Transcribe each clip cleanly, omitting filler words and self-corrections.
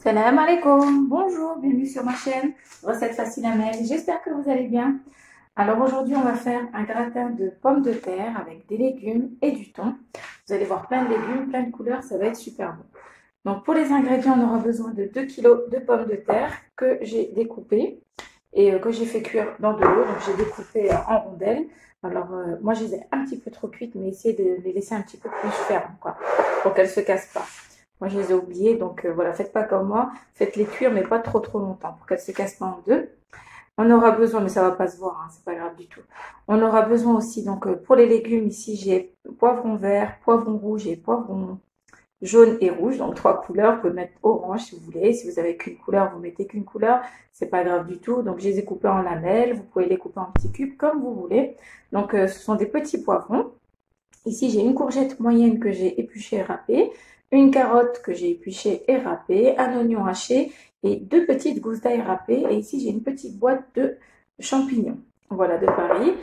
Salam alaikum, bonjour, bienvenue sur ma chaîne Recettes faciles à Mel. J'espère que vous allez bien. Alors aujourd'hui, on va faire un gratin de pommes de terre avec des légumes et du thon. Vous allez voir plein de légumes, plein de couleurs, ça va être super bon. Donc pour les ingrédients, on aura besoin de 2 kg de pommes de terre que j'ai découpées et que j'ai fait cuire dans de l'eau. Donc j'ai découpé en rondelles. Alors moi, je les ai un petit peu trop cuites, mais essayez de les laisser un petit peu plus fermes, quoi, pour qu'elles ne se cassent pas. Moi, je les ai oubliées, donc voilà, faites pas comme moi. Faites-les cuire, mais pas trop longtemps pour qu'elles se cassent pas en deux. On aura besoin, mais ça va pas se voir, hein, c'est pas grave du tout. On aura besoin aussi, donc pour les légumes, ici j'ai poivron vert, poivron rouge et poivron jaune et rouge, donc 3 couleurs. Vous pouvez mettre orange si vous voulez. Si vous avez qu'une couleur, vous mettez qu'une couleur. C'est pas grave du tout. Donc je les ai coupés en lamelles. Vous pouvez les couper en petits cubes comme vous voulez. Donc ce sont des petits poivrons. Ici, j'ai une courgette moyenne que j'ai épluchée et râpée, une carotte que j'ai épluchée et râpée, un oignon haché et 2 petites gousses d'ail râpées. Et ici, j'ai une petite boîte de champignons. Voilà, de Paris.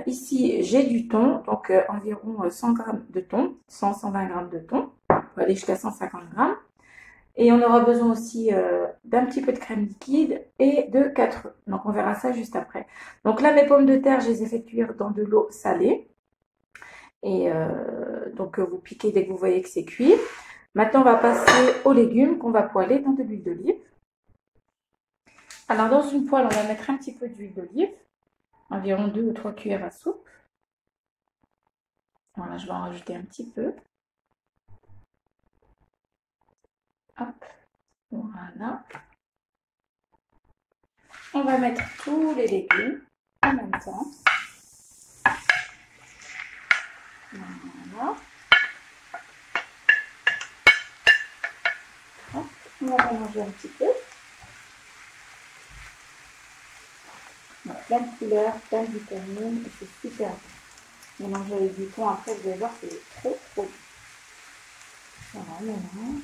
Ici, j'ai du thon, donc environ 100 g de thon, 100-120 g de thon. On peut aller jusqu'à 150 g. Et on aura besoin aussi d'un petit peu de crème liquide et de 4 œufs. Donc, on verra ça juste après. Donc là, mes pommes de terre, je les ai fait cuire dans de l'eau salée. Et donc vous piquez dès que vous voyez que c'est cuit. Maintenant, on va passer aux légumes qu'on va poêler dans de l'huile d'olive. Alors dans une poêle, on va mettre un petit peu d'huile d'olive, environ 2 ou 3 cuillères à soupe. Voilà, je vais en rajouter un petit peu. Hop, voilà. On va mettre tous les légumes en même temps. Voilà. Hop, on va mélanger un petit peu. Voilà, plein de couleurs, plein de vitamines et c'est super bon. Mélanger avec du thon, après vous allez voir, c'est trop bon. Voilà, on mélange.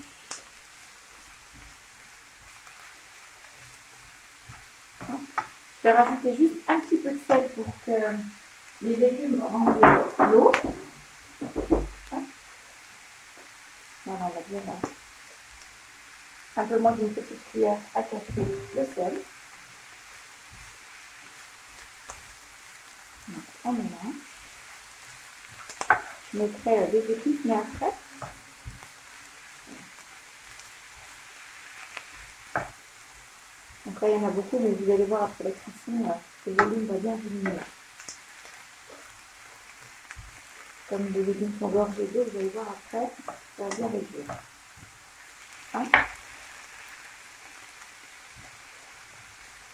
Je vais rajouter juste un petit peu de sel pour que les légumes rendent l'eau. Voilà, on va bien un peu moins d'une petite cuillère à café de sel. Donc, on mélange. Je mettrai des épices, mais après. Donc là, il y en a beaucoup, mais vous allez voir après la cuisson, le volume va bien diminuer. Comme les légumes sont gorgés d'eau, vous allez voir après, ça va bien réduire. Hein?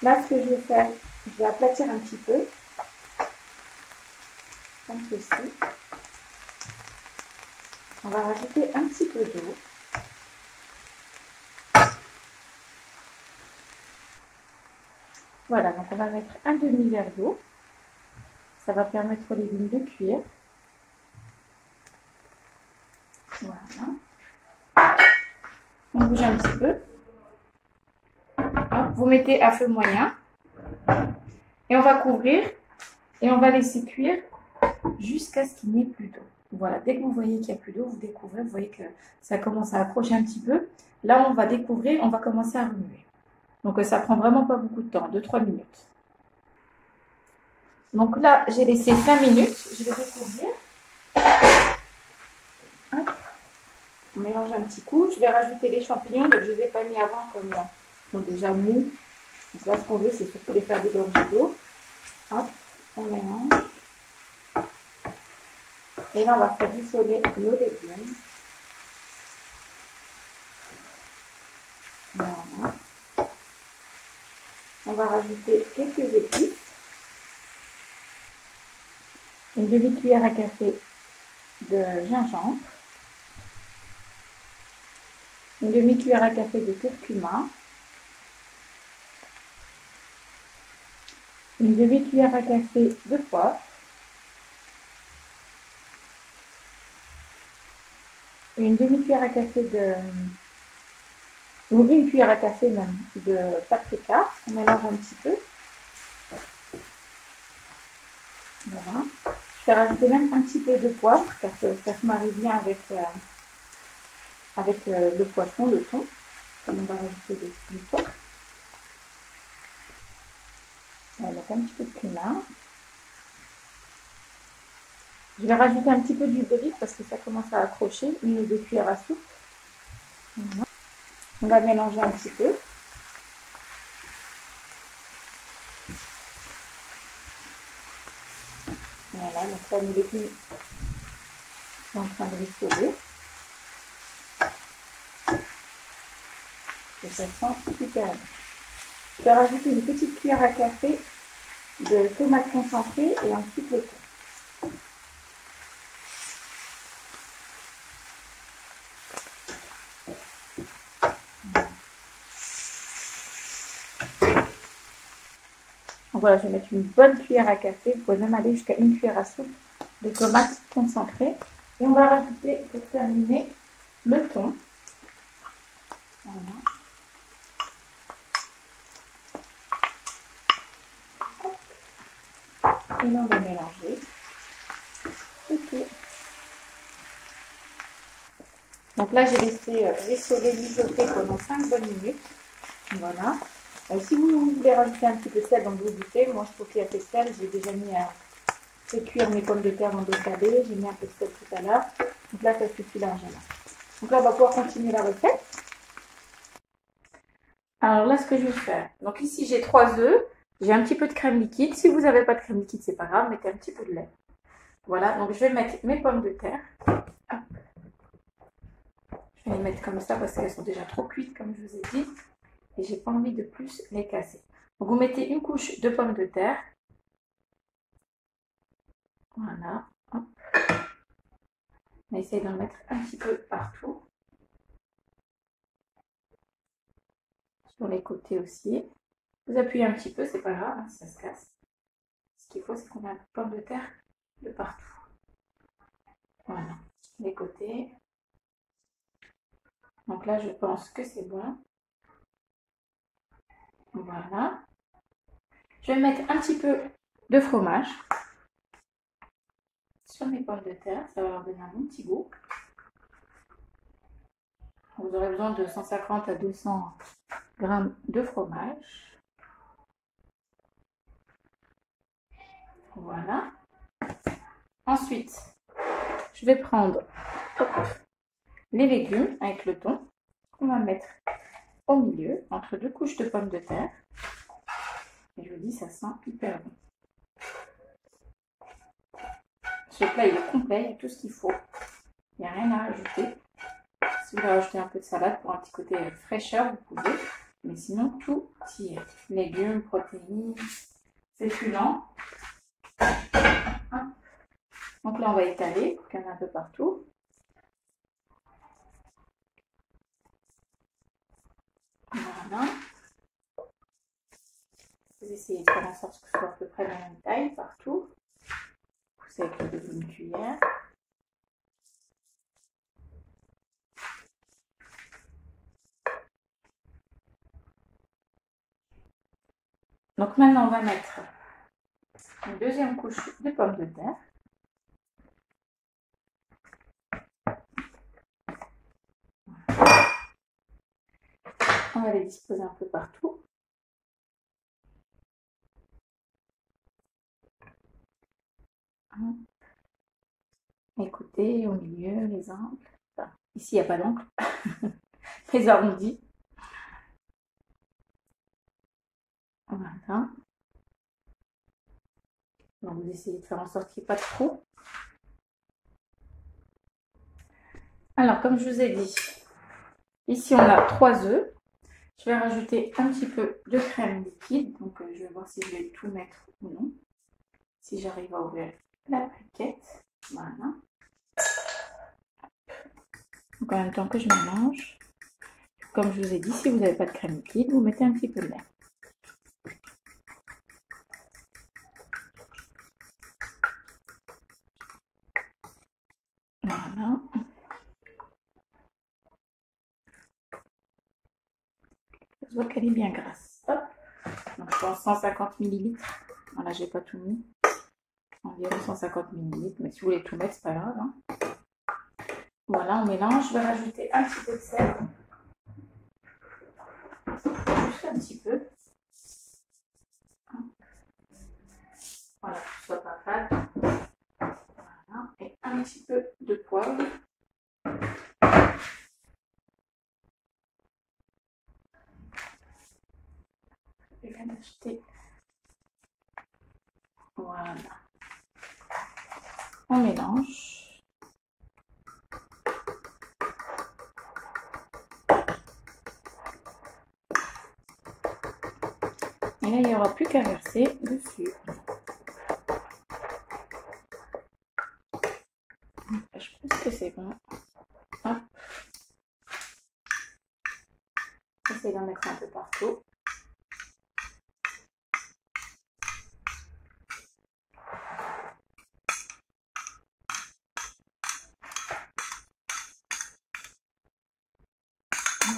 Là, ce que je vais faire, je vais aplatir un petit peu, comme ceci. On va rajouter un petit peu d'eau. Voilà, donc on va mettre un demi-verre d'eau. Ça va permettre aux légumes de cuire. Voilà. On bouge un petit peu. Hop, vous mettez à feu moyen. Et on va couvrir. Et on va laisser cuire jusqu'à ce qu'il n'y ait plus d'eau. Voilà, dès que vous voyez qu'il n'y a plus d'eau, vous découvrez, vous voyez que ça commence à accrocher un petit peu. Là, on va découvrir, on va commencer à remuer. Donc ça prend vraiment pas beaucoup de temps, 2-3 minutes. Donc là, j'ai laissé 5 minutes, je vais découvrir. Hop. On mélange un petit coup. Je vais rajouter les champignons, donc je ne les ai pas mis avant comme ils sont déjà mous. Donc là, ce qu'on veut, c'est surtout les faire dégorger d'eau. Hop, on mélange. Et là, on va faire dissoler nos légumes. Voilà. On va rajouter quelques épices. Une demi-cuillère à café de gingembre. Une demi-cuillère à café de curcuma. Une demi-cuillère à café de poivre. Une demi-cuillère à café ou une cuillère à café même de paprika. On mélange un petit peu. Voilà. Je vais rajouter même un petit peu de poivre car ça se marie bien avec le poisson, le thon. Comme on va rajouter du thon. On va mettre un petit peu de cumin. Je vais rajouter un petit peu d'huile d'olive parce que ça commence à accrocher, 1 ou 2 cuillères à soupe. Voilà. On va mélanger un petit peu. Voilà, donc là, les légumes sont en train de rissoler. Et ça sent super bon. Je vais rajouter une petite cuillère à café de tomates concentrées et ensuite le thon. Donc voilà, je vais mettre une bonne cuillère à café. Vous pouvez même aller jusqu'à 1 cuillère à soupe de tomates concentrées. Et on va rajouter, pour terminer, le thon. Voilà. Et là, on va mélanger. C'est tout. Donc là, j'ai laissé rissoler, mijoter pendant 5 bonnes minutes. Voilà. Si vous voulez rajouter un petit peu de sel dans vos goûters, moi je trouve qu'il y a assez de sel. J'ai déjà mis à cuire mes pommes de terre dans l'eau salée. J'ai mis un peu de sel tout à l'heure. Donc là, ça suffit largement. Donc là, on va pouvoir continuer la recette. Alors là, ce que je vais faire. Donc ici, j'ai 3 œufs. J'ai un petit peu de crème liquide. Si vous n'avez pas de crème liquide, c'est pas grave. Mettez un petit peu de lait. Voilà. Donc je vais mettre mes pommes de terre. Hop. Je vais les mettre comme ça parce qu'elles sont déjà trop cuites, comme je vous ai dit. Et j'ai pas envie de plus les casser. Donc vous mettez une couche de pommes de terre. Voilà. Hop. On essaye d'en mettre un petit peu partout. Sur les côtés aussi. Vous appuyez un petit peu, c'est pas grave, hein, si ça se casse. Ce qu'il faut, c'est qu'on a la pomme de terre de partout. Voilà. Les côtés. Donc là, je pense que c'est bon. Voilà. Je vais mettre un petit peu de fromage sur mes pommes de terre. Ça va leur donner un bon petit goût. Vous aurez besoin de 150 à 200 grammes de fromage. Voilà. Ensuite, je vais prendre les légumes avec le thon. On va mettre au milieu, entre 2 couches de pommes de terre. Et je vous dis, ça sent hyper bon. Ce plat, il est complet, il y a tout ce qu'il faut. Il n'y a rien à rajouter. Si vous voulez rajouter un peu de salade pour un petit côté fraîcheur, vous pouvez. Mais sinon, tout y est. Légumes, protéines, féculents. Donc là, on va étaler pour qu'il y en ait un peu partout. Voilà. Vous essayez de faire en sorte que ce soit à peu près la même taille partout. Poussez avec le bout d'une cuillère. Donc maintenant, on va mettre une deuxième couche de pommes de terre. On va les disposer un peu partout. Les côtés, au milieu, les angles. Enfin, ici, il n'y a pas d'angle. Les arrondis. Voilà. Donc, vous essayez de faire en sorte qu'il n'y ait pas de trou. Alors, comme je vous ai dit, ici, on a 3 œufs. Je vais rajouter un petit peu de crème liquide. Donc, je vais voir si je vais tout mettre ou non. Si j'arrive à ouvrir la plaquette. Voilà. Donc, en même temps que je mélange, comme je vous ai dit, si vous n'avez pas de crème liquide, vous mettez un petit peu de lait. Voilà. Je vois qu'elle est bien grasse. Hop. Donc, je pense 150 ml. Voilà, je n'ai pas tout mis. Environ 150 ml. Mais si vous voulez tout mettre, c'est pas grave. Hein. Voilà, on mélange. Je vais rajouter un petit peu de sel. juste un petit peu. Voilà, que ce soit pas fade. Voilà. Et un petit peu de poivre. Je viens d'acheter. Voilà. On mélange. Et là, il n'y aura plus qu'à verser dessus. Je pense que c'est bon. Hop. J'essaie d'en mettre un peu partout.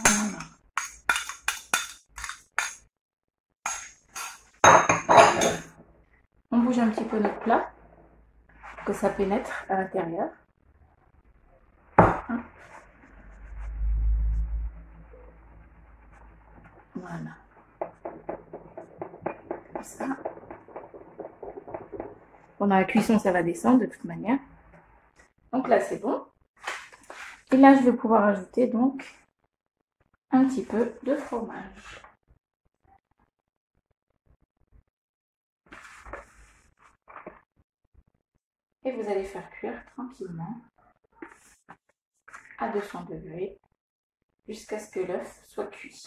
Voilà. On bouge un petit peu notre plat pour que ça pénètre à l'intérieur. Voilà. Comme ça. Pendant la cuisson, ça va descendre de toute manière. Donc là, c'est bon. Et là, je vais pouvoir ajouter donc un petit peu de fromage. Et vous allez faire cuire tranquillement à 200 degrés jusqu'à ce que l'œuf soit cuit.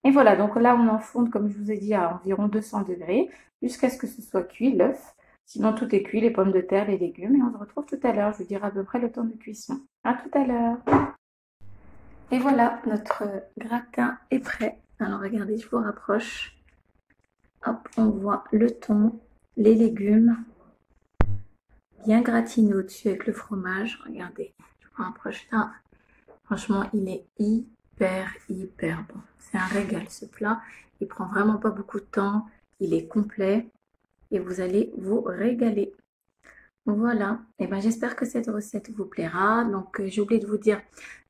Et voilà, donc là on enfourne, comme je vous ai dit, à environ 200 degrés jusqu'à ce que ce soit cuit l'œuf. Sinon tout est cuit, les pommes de terre, les légumes. Et on se retrouve tout à l'heure, je vous dirai à peu près le temps de cuisson. À tout à l'heure. Et voilà, notre gratin est prêt. Alors regardez, je vous rapproche. Hop, on voit le thon, les légumes, bien gratiné au-dessus avec le fromage. Regardez, je vous rapproche là. Franchement, il est hyper bon. C'est un régal ce plat. Il prend vraiment pas beaucoup de temps. Il est complet et vous allez vous régaler. Voilà. Et ben j'espère que cette recette vous plaira. Donc j'ai oublié de vous dire,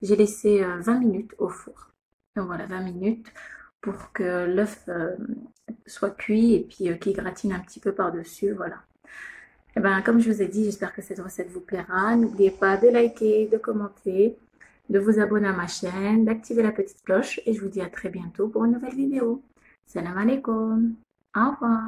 j'ai laissé 20 minutes au four. Donc voilà, 20 minutes pour que l'œuf soit cuit et puis qu'il gratine un petit peu par-dessus. Voilà. Et ben comme je vous ai dit, j'espère que cette recette vous plaira. N'oubliez pas de liker, de commenter, de vous abonner à ma chaîne, d'activer la petite cloche et je vous dis à très bientôt pour une nouvelle vidéo. Salam alaikum. Au revoir.